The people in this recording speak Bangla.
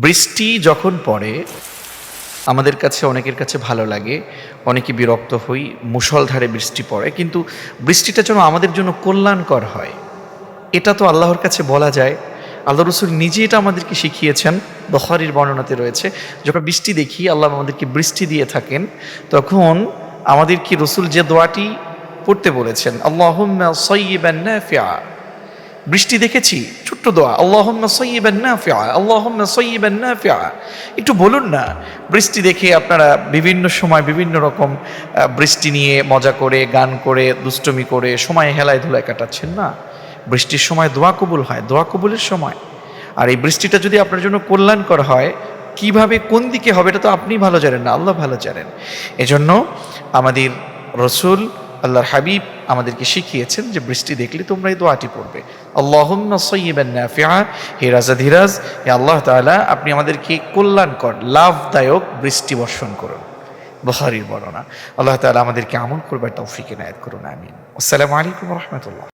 বৃষ্টি যখন পড়ে আমাদের কাছে অনেকের কাছে ভালো লাগে, অনেকে বিরক্ত হই। মুষলধারে বৃষ্টি পড়ে, কিন্তু বৃষ্টিটা যেন আমাদের জন্য কল্যাণকর হয় এটা তো আল্লাহর কাছে বলা যায়। আল্লাহ রসুল নিজে এটা আমাদেরকে শিখিয়েছেন। বুখারীর বর্ণনাতে রয়েছে, যখন বৃষ্টি দেখি আল্লাহ আমাদেরকে বৃষ্টি দিয়ে থাকেন, তখন আমাদেরকে রসুল যে দোয়াটি পড়তে বলেছেন, আল্লাহুম্মা সাইয়্যিবান নাফিআ। বৃষ্টি দেখেছি, ছোট্ট দোয়া, আল্লাহুম্মা সাইয়্যিবান নাফিআ, আল্লাহুম্মা সাইয়্যিবান নাফিআ। একটু বলুন না, বৃষ্টি দেখে আপনারা বিভিন্ন সময় বিভিন্ন রকম বৃষ্টি নিয়ে মজা করে, গান করে, দুষ্টুমি করে সময় হেলায় ধুলায় কাটাচ্ছেন না? বৃষ্টির সময় দোয়া কবুল হয়, দোয়া কবুলের সময়। আর এই বৃষ্টিটা যদি আপনার জন্য কল্যাণকর হয়, কিভাবে কোন দিকে হবে এটা তো আপনি ভালো জানেন না, আল্লাহ ভালো জানেন। এজন্য আমাদের রসুল আল্লাহর হাবিব আমাদেরকে শিখিয়েছেন যে বৃষ্টি দেখলে তোমরা এই দোয়াটি পড়বে, আল্লাহুম্মা সাইয়্যিবান নাফিআ। হে রাজা ধীরাজ, হে আল্লাহ তাআলা, আপনি আমাদেরকে কল্যাণকর লাভদায়ক বৃষ্টি বর্ষণ করুন। বুখারীর বর্ণনা। আল্লাহ তাআলা আমাদেরকে আমল করবার তৌফিক এনায়েত করুন, আমিন। আসসালামু আলাইকুম ওয়া রাহমাতুল্লাহ।